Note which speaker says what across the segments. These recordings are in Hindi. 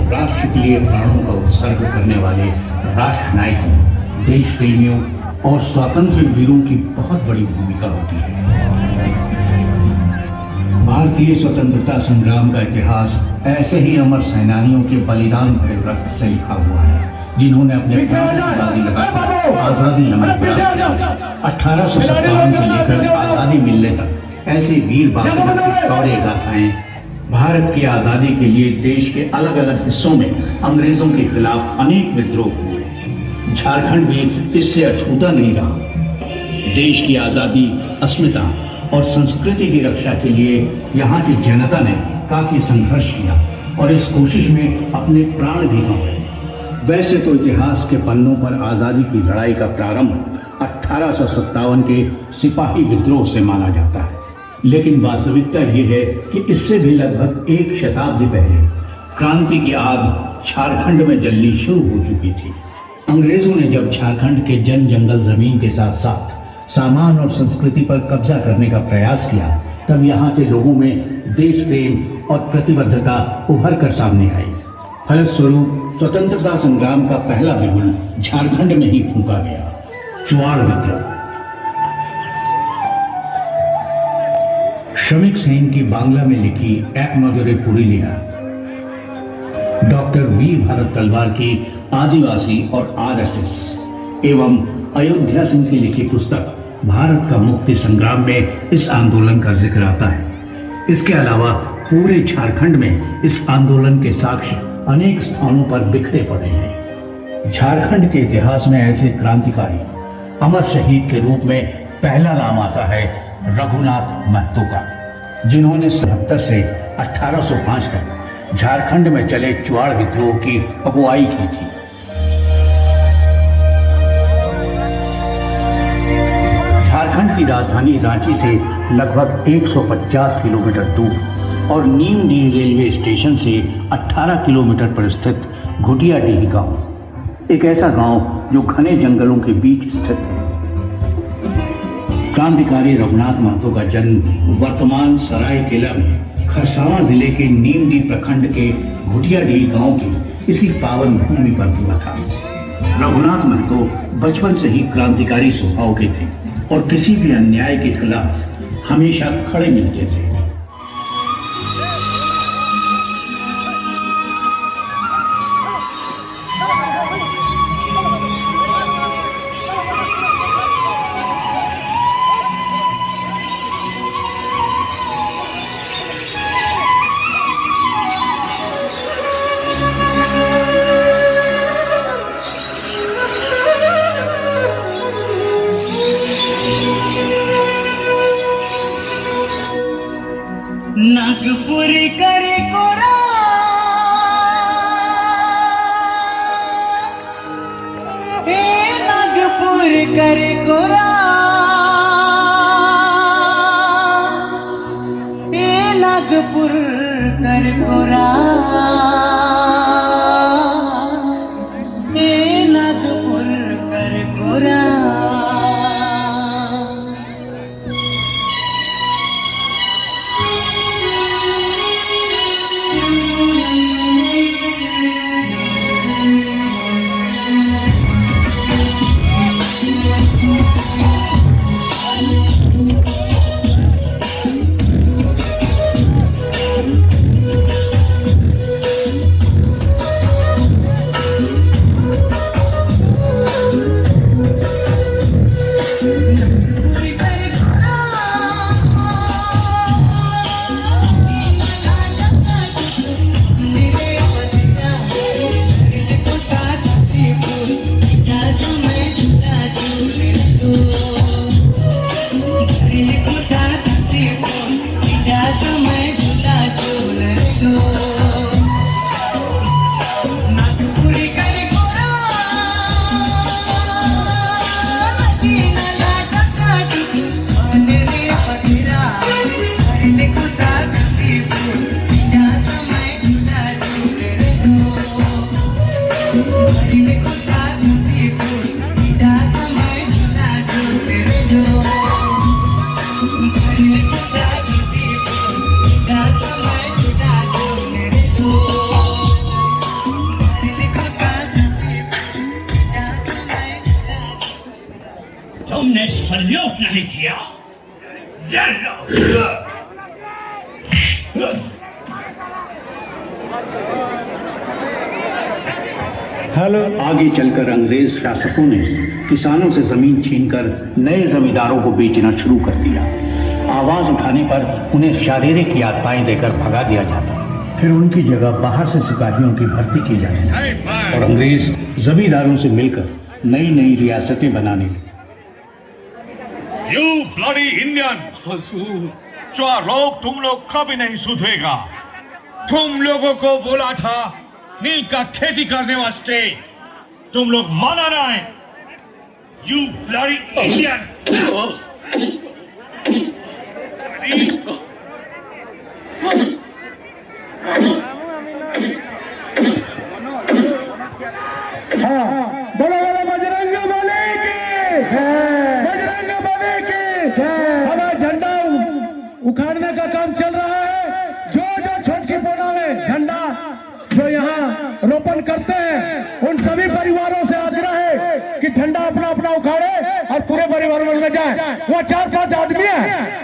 Speaker 1: राष्ट्र के लिए प्राणों का उत्सर्ग करने वाले राष्ट्र नायकों, देश प्रेमियों और स्वातंत्र्य वीरों की बहुत बड़ी भूमिका होती है। भारतीय स्वतंत्रता संग्राम का इतिहास ऐसे ही अमर सेनानियों के बलिदान भरे रक्त से लिखा हुआ है, जिन्होंने अपने प्राणों की बाजी लगाकर आजादी हमें प्राप्त की। 1857 से लेकर आजादी मिलने तक ऐसे वीर बाबुओं की शौर्य गाथाएं भारत की आजादी के लिए देश के अलग अलग हिस्सों में अंग्रेजों के खिलाफ अनेक विद्रोह हुए। झारखंड भी इससे अछूता नहीं रहा। देश की आजादी, अस्मिता और संस्कृति की रक्षा के लिए यहाँ की जनता ने काफी संघर्ष किया और इस कोशिश में अपने प्राण भी गंवाए। वैसे तो इतिहास के पन्नों पर आजादी की लड़ाई का प्रारंभ 1857 के सिपाही विद्रोह से माना जाता है, लेकिन वास्तविकता ये है कि इससे भी लगभग एक शताब्दी पहले क्रांति की आग झारखंड में जलनी शुरू हो चुकी थी। अंग्रेजों ने जब झारखंड के जंगल जमीन के साथ साथ सामान और संस्कृति पर कब्जा करने का प्रयास किया, तब यहाँ के लोगों में देश प्रेम और प्रतिबद्धता उभर कर सामने आई। फलस्वरूप स्वतंत्रता संग्राम का पहला बिगुल झारखंड में ही फूंका गया, चुआड़ विद्रोह। श्रमिक सेन की बांग्ला में लिखी एक नजरे पुरुलिया, डॉक्टर वीर भारत तलवार की आदिवासी और आरएसएस एवं अयोध्या सिंह की लिखी पुस्तक भारत का मुक्ति संग्राम में इस आंदोलन का जिक्र आता है। इसके अलावा पूरे झारखंड में इस आंदोलन के साक्ष्य अनेक स्थानों पर बिखरे पड़े हैं। झारखंड के इतिहास में ऐसे क्रांतिकारी अमर शहीद के रूप में पहला नाम आता है रघुनाथ महतो का, जिन्होंने 77 से 1805 तक झारखंड में चले चुआड़ विद्रोह की अगुवाई की थी। झारखंड की राजधानी रांची से लगभग 150 किलोमीटर दूर और नीमडी रेलवे स्टेशन से 18 किलोमीटर पर स्थित घुटियाडीह गांव, एक ऐसा गांव जो घने जंगलों के बीच स्थित है। क्रांतिकारी रघुनाथ महतो का जन्म वर्तमान सरायकेला में खरसावां जिले के नीमडी प्रखंड के घुटियाडीह गांव की इसी पावन भूमि पर हुआ था। रघुनाथ महतो बचपन से ही क्रांतिकारी स्वभाव के थे और किसी भी अन्याय के खिलाफ हमेशा खड़े मिलते थे।
Speaker 2: सल्यूट नहीं किया।
Speaker 1: हेलो। आगे चलकर अंग्रेज शासकों ने किसानों से जमीन छीनकर नए जमींदारों को बेचना शुरू कर दिया। आवाज उठाने पर उन्हें शारीरिक यातनाएं देकर भगा दिया जाता। फिर उनकी जगह बाहर से सिपाहियों की भर्ती की जाती और अंग्रेज जमींदारों से मिलकर नई नई रियासतें बनाने लगे।
Speaker 2: You bloody Indian! तुम लोग कभी नहीं सुधरेगा। तुम लोगों को बोला था नील का खेती करने वास्ते, तुम लोग माना नहीं। You bloody Indian!
Speaker 3: बोलो बोलो बजरंग बली की बजरंग बली की। हमारा झंडा उखाड़ने का काम चल रहा है। जो जो छोटकी पोना में झंडा जो यहाँ रोपण करते हैं उन सभी परिवारों से आग्रह है कि झंडा अपना अपना उखाड़े और पूरे परिवार में जाए। वो 4-5 आदमी है।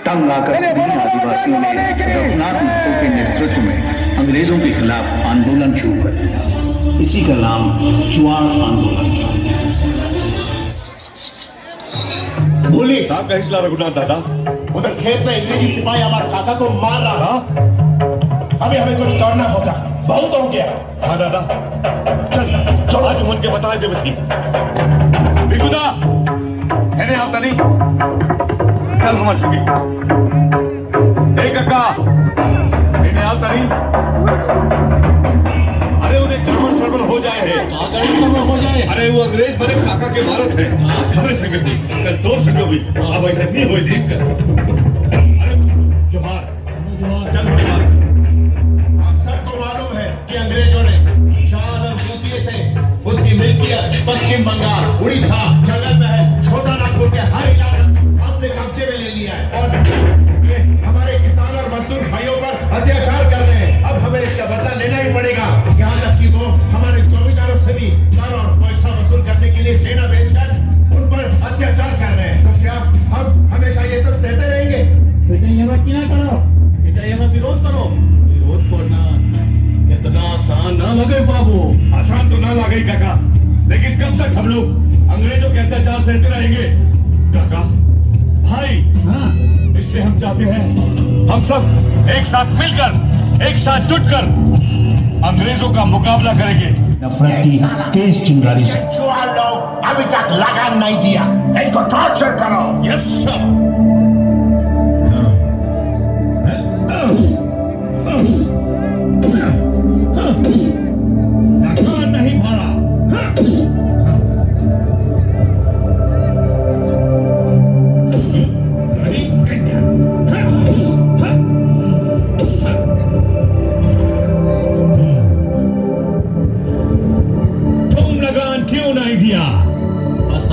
Speaker 1: तंग आकर आदिवासियों ने रघुनाथ महतो के नेतृत्व में अंग्रेजों के खिलाफ आंदोलन शुरू कर दिया। इसी का नाम चुआड़ आंदोलन था।
Speaker 4: बोली कहाँ का हिस्सा रघुनाथ दादा? उधर खेत में अंग्रेजी सिपाही हमारे काका को मार रहा। अभी हमें कुछ करना होगा, बहुत हो गया। हाँ दादा, चल चलो आज मन के बताए दे बच्ची। बिगुदा है नहीं आता नहीं, चल हमारे संगे। ए काका है नहीं आता नहीं। अरे उन्हें गड़बड़ सड़बड़ हो जाए है। हो जाए। अरे वो अंग्रेज बड़े काका के भारत है। हमारे संगे थी कल 2 संगे हुई, अब ऐसा नहीं हुई देख कर। अरे जोहार चल बड़ी बात। आप सबको मालूम है कि अंग्रेजों ने शाद और दूतिये से उसकी मिल्कियत पश्चिम बंगाल, उड़ीसा, जंगल महल, छोटा नागपुर के हर इलाका अपने कब्जे में ले लिया है और ये हमारे किसान और मजदूर भाइयों पर अत्याचार कर रहे हैं। अब हमें इसका बदला लेना ही पड़ेगा। यहाँ तक कि वो हमारे जमींदारों से भी कर और पैसा वसूल करने के लिए सेना भेजकर उन पर अत्याचार कर रहे हैं। तो क्या हम हमेशा ये सब सहते रहेंगे?
Speaker 3: बेटा ये मत ना करो, बेटा ये मत विरोध करो। विरोध करना इतना आसान ना लगे बाबू।
Speaker 4: आसान तो ना लगे काका, लेकिन कब तक हम लोग अंग्रेजों के अत्याचार सहते रहेंगे? काका भाई, इसलिए हम चाहते हैं हम सब एक साथ मिलकर, एक साथ जुटकर अंग्रेजों का मुकाबला करेंगे।
Speaker 1: नफरत की तेज चिंगारी से
Speaker 4: लोग अभी तक लगान नहीं दिया, इनको टॉर्चर करो। Yes sir. लगान नहीं भरा।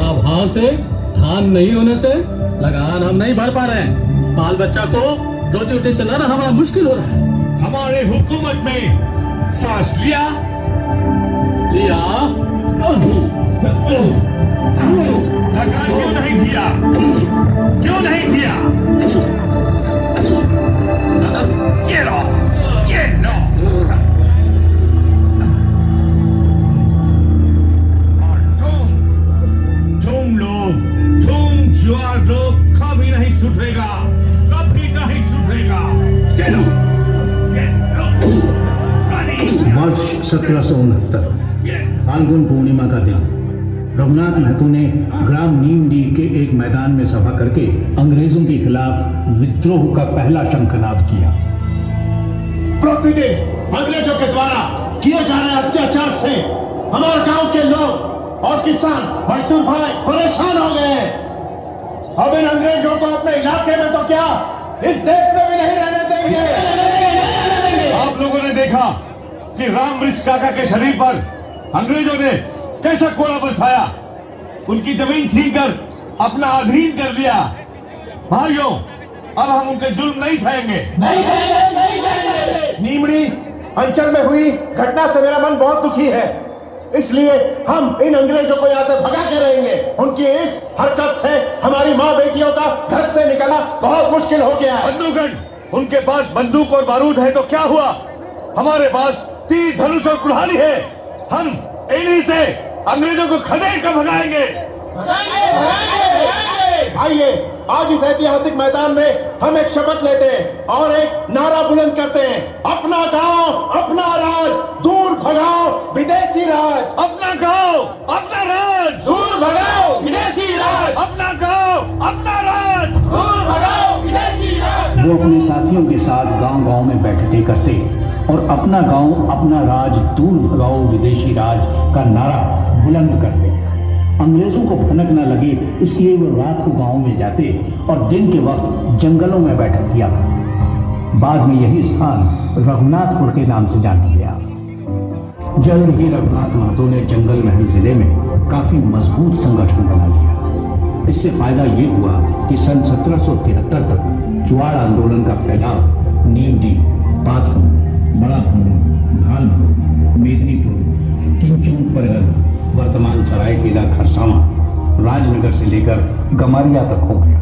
Speaker 3: अभाव से, धान नहीं होने से लगान हम नहीं भर पा रहे हैं। बाल बच्चा को रोजी रोटी चलाना हमारा मुश्किल हो रहा है।
Speaker 4: हमारे हुकूमत में सांस लिया लगान क्यों नहीं किया? क्यों नहीं किया? ये लो, ये लो। जुआर लोग कभी नहीं सुधरेगा, कभी नहीं सुधरेगा। चलो
Speaker 1: वर्ष 1769 फाल्गुन पूर्णिमा का दिन रघुनाथ महतो ने ग्राम नीमडी के एक मैदान में सभा करके अंग्रेजों के खिलाफ विद्रोह का पहला शंखनाद किया।
Speaker 4: प्रतिदिन अंग्रेजों के द्वारा किए जा रहे अत्याचार से हमारे गांव के लोग और किसान मजदूर भाई परेशान हो गए हैं। अब इन अंग्रेजों को अपने इलाके में तो क्या, इस देश में भी नहीं रहने देंगे। आप लोगों ने देखा कि राम वृक्ष काका के शरीर पर अंग्रेजों ने कैसा कोड़ा बरसाया, उनकी जमीन छीनकर अपना अधीन कर लिया। भाइयों, अब हम उनके जुल्म नहीं सहेंगे। नीमड़ी अंचल में हुई घटना से मेरा मन बहुत दुखी है। इसलिए हम इन अंग्रेजों को यहाँ से भगा के रहेंगे। उनकी इस हरकत से हमारी माँ बेटियों का घर से निकलना बहुत मुश्किल हो गया है।
Speaker 2: बंदूकगढ़, उनके पास बंदूक और बारूद है तो क्या हुआ? हमारे पास तीर धनुष और कुल्हाड़ी है। हम इन्हीं से अंग्रेजों को खदेड़ कर भगाएंगे।
Speaker 4: आइए आज इस ऐतिहासिक मैदान में हम एक शपथ लेते हैं और एक नारा बुलंद करते हैं, अपना गांव अपना राज, दूर भगाओ विदेशी राज।
Speaker 2: अपना गांव अपना राज,
Speaker 4: दूर भगाओ विदेशी राज।
Speaker 2: अपना गांव अपना राज,
Speaker 4: दूर भगाओ विदेशी राज।
Speaker 1: वो अपने साथियों के साथ गांव-गांव में बैठकें करते और अपना गांव अपना राज, दूर भगाओ विदेशी राज का नारा बुलंद करते। अंग्रेजों को भनक न लगे इसलिए वो रात को गांव में जाते और दिन के वक्त जंगलों में बैठक किया। बाद में यही स्थान रघुनाथपुर के नाम से जाना गया। जल्द ही रघुनाथ महतो ने जंगल महल जिले में काफी मजबूत संगठन बना लिया। इससे फायदा ये हुआ कि सन 1773 तक चुआड़ आंदोलन का फैलाव नीमडी, पाथन, बड़ा भूम, भालपुर, मेदिनीपुर, किंचूर परगना, वर्तमान सरायकेला खरसावां, राजनगर से लेकर गमारिया तक हो गया।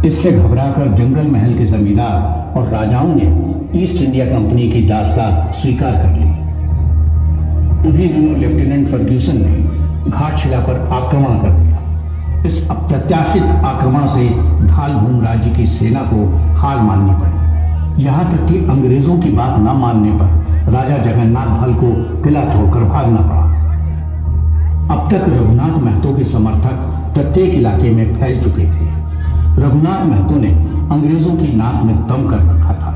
Speaker 1: इससे घबराकर जंगल महल के जमींदार और राजाओं ने ईस्ट इंडिया कंपनी की दास्ता स्वीकार कर ली। उन्हीं दिनों लेफ्टिनेंट फर्ग्यूसन ने घाटशिला पर आक्रमण कर दिया। इस अप्रत्याशित आक्रमण से धालभूम राज्य की सेना को हार माननी पड़ी। यहाँ तक कि अंग्रेजों की बात न मानने पर राजा जगन्नाथ भल को किला छोड़कर भागना पड़ा। अब तक रघुनाथ महतो के समर्थक प्रत्येक इलाके में फैल चुके थे। रघुनाथ महतो ने अंग्रेजों की नाक में दम कर रखा था,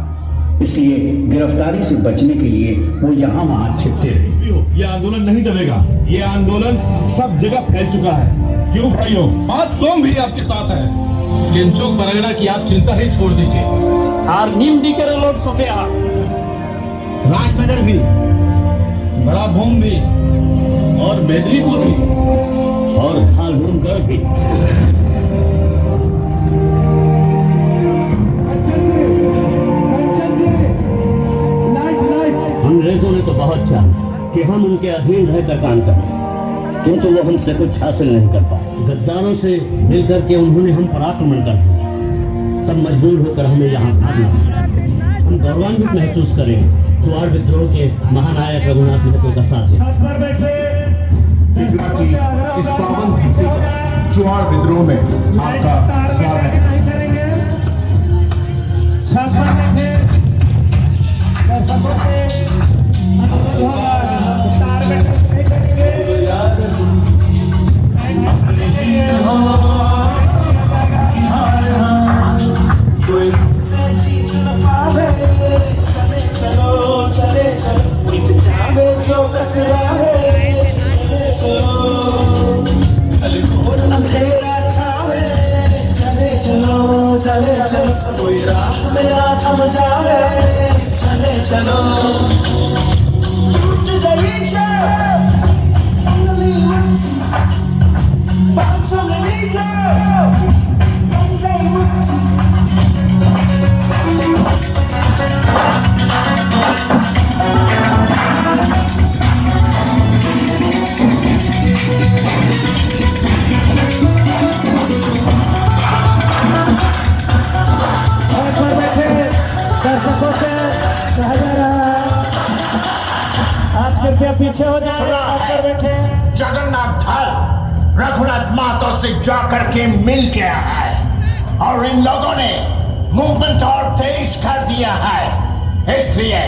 Speaker 1: इसलिए गिरफ्तारी से बचने के लिए वो यहाँ वहाँ छिपते रहे।
Speaker 2: ये आंदोलन नहीं दबेगा। ये आंदोलन सब जगह फैल चुका है। क्यों भाइयों? बात कौन भी आपके साथ है। किंचोक बरगना की आप चिंता ही छोड़ दीजिए।
Speaker 3: और नीमडी के लोग सोफे
Speaker 1: राजनगर भी,
Speaker 2: बड़ा भूम भी
Speaker 1: और मेदिनीपुर भी और धालभूमगढ़ भी। अंग्रेजों ने तो बहुत चाहा कि हम उनके अधीन रहकर काम करें, किंतु वो हमसे कुछ हासिल नहीं कर पाए। गद्दारों से मिलकर के उन्होंने हम पर आक्रमण कर दिया। तब मजबूर होकर हमें यहाँ भागना पड़ा। हम गौरवान्वित महसूस करें चुआड़ विद्रोह के महानायक रघुनाथ महतो का साथ।
Speaker 4: इस पावन घाटी पर चुआड़ विद्रोह में आपका स्वागत है।
Speaker 5: कोई राह मेरा थम जाए, चले चलो टूट गई उंगली मुट्ठी, बाँसों में नीचे बन गई मुट्ठी।
Speaker 3: पीछे हो जाए बैठे।
Speaker 4: जगन्नाथ धल रघुनाथ महतो से जाकर के मिल गया है और इन लोगों ने मूवमेंट और तेज कर दिया है। इसलिए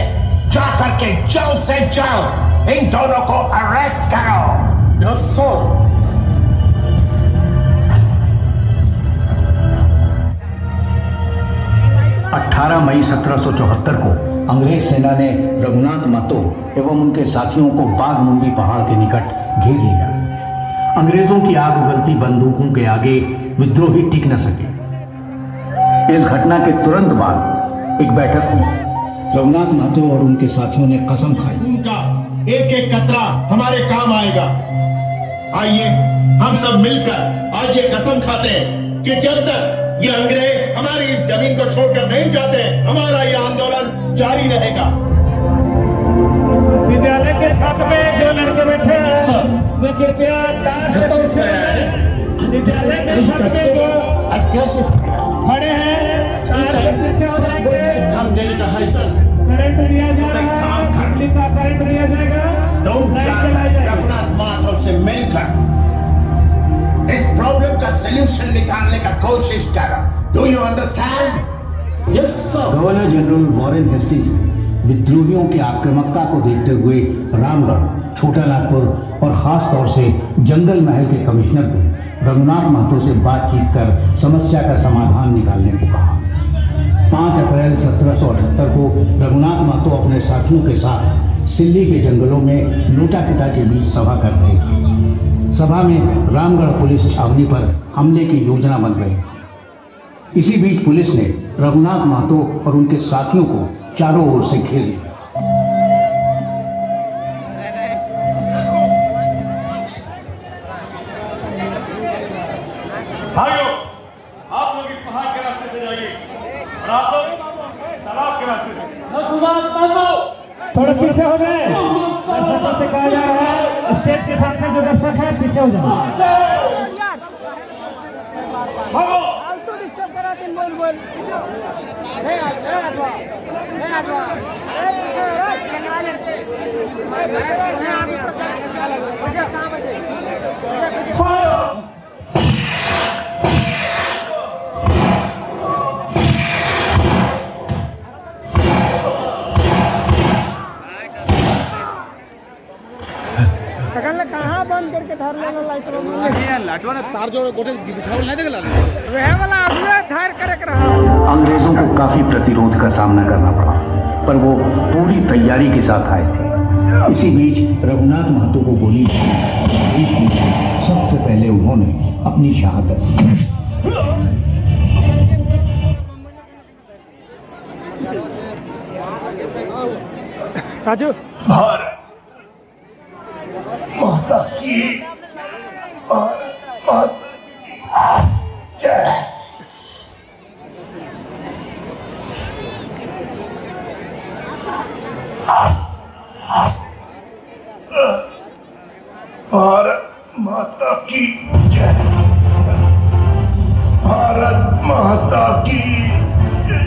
Speaker 4: जाकर के जल्द से जल्द इन दोनों को अरेस्ट करो। Yes sir.
Speaker 1: 18 मई 1774 को अंग्रेज सेना ने रघुनाथ महतो एवं उनके साथियों को बाघमुंडी पहाड़ के निकट घेर लिया। अंग्रेजों की आग उगलती बंदूकों के आगे विद्रोही टिक न सके। इस घटना के तुरंत बाद एक बैठक हुई। रघुनाथ महतो और उनके साथियों ने कसम खाई,
Speaker 4: उनका एक एक कतरा हमारे काम आएगा। आइए हम सब मिलकर आज ये कसम खाते हैं कि जब तक ये अंग्रेज हमारी इस जमीन को छोड़कर नहीं जाते, हमारा ये आंदोलन जारी रहेगा।
Speaker 3: विद्यालय के छात्र में जो के बैठे हैं वे कृपया तार से पीछे विद्यालय के छत में जो
Speaker 4: कैसे
Speaker 3: खड़े हैं तार से पीछे हो जाएंगे।
Speaker 4: काम देने का है सर।
Speaker 3: करंट लिया जा रहा है, बिजली का करंट लिया जाएगा, लाइट जलाई जाएगी।
Speaker 4: रघुनाथ माथुर से मिलकर इस प्रॉब्लम का सलूशन निकालने का कोशिश करो। Do you understand? Yes sir.
Speaker 1: Governor general Warren Hastings ने विद्रोहियों की आक्रामकता को देखते हुए रामगढ़, छोटा नागपुर और खास तौर से जंगल महल के कमिश्नर को रघुनाथ महतो से बातचीत कर समस्या का समाधान निकालने को कहा। 5 अप्रैल 1778 को रघुनाथ महतो अपने साथियों के साथ सिल्ली के जंगलों में लोटापिटा के बीच सभा कर रहे थे। सभा में रामगढ़ पुलिस छावनी पर हमले की योजना बन गई। इसी बीच पुलिस ने रघुनाथ महतो और उनके साथियों को चारों ओर से घेर लिया।
Speaker 2: भाइयों, आप लोग इस पहाड़ के रास्ते से जाइए और आप लोग तालाब के रास्ते से।
Speaker 3: थोड़ा पीछे हो गए। दर्शकों से कहा जा रहा है स्टेज के साथ में जो दर्शक है पीछे हो जाओ।
Speaker 2: भागो।
Speaker 6: कहाँ बंद करके धर लेना
Speaker 7: लाटवा ने तार जोड़ गोटे बिछावल नहीं देला
Speaker 6: वह वाला अगुआ धार करे रहा।
Speaker 1: अंग्रेजों को काफी प्रतिरोध का सामना करना पड़ा, पर वो पूरी तैयारी के साथ आए थे। इसी बीच रघुनाथ महतो को गोली लगी। सबसे पहले उन्होंने अपनी शहादत दी।
Speaker 3: राजू
Speaker 4: भारत माता की जय। भारत माता की जय। भारत माता की जय।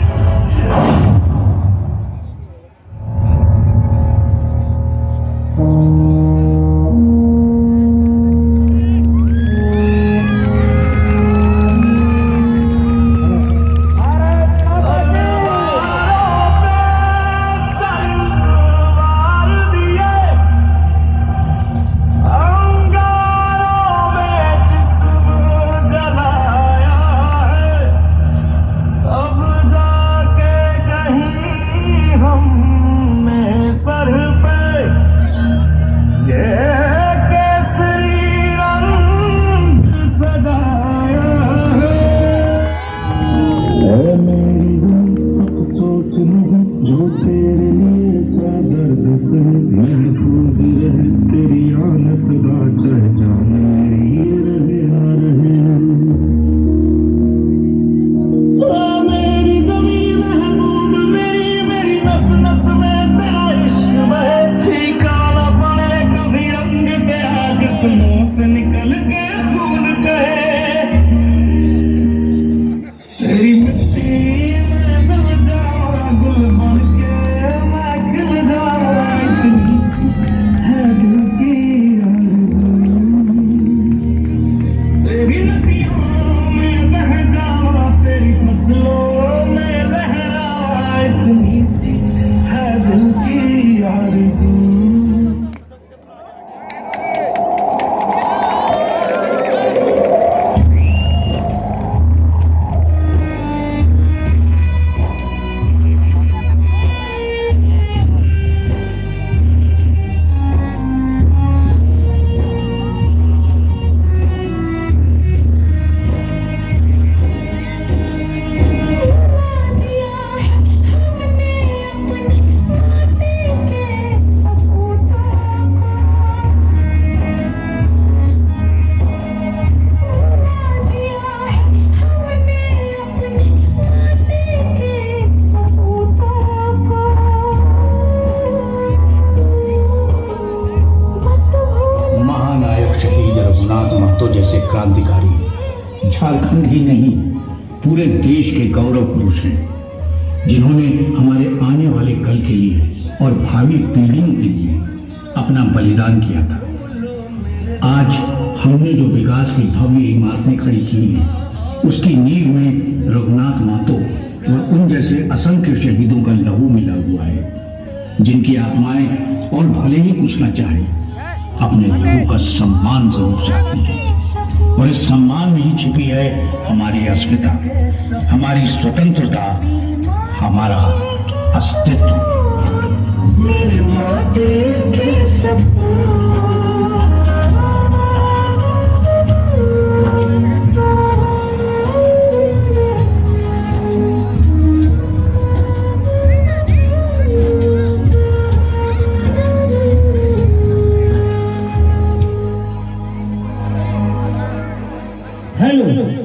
Speaker 1: शहीद रघुनाथ महतो जैसे क्रांतिकारी झारखंड ही नहीं पूरे देश के गौरव पुरुष हैं, जिन्होंने हमारे आने वाले कल के लिए और भावी पीढ़ियों के लिए अपना बलिदान किया था। आज हमने जो विकास की भव्य इमारतें खड़ी की हैं, उसकी नींव में रघुनाथ महतो और उन जैसे असंख्य शहीदों का लहू मिला हुआ है, जिनकी आत्माएं और भले ही कुछ न चाहे अपने लहू का सम्मान जरूर चाहती है। और इस सम्मान में ही छिपी है हमारी अस्मिता, हमारी स्वतंत्रता, हमारा अस्तित्व।
Speaker 5: मेरे माते के सपने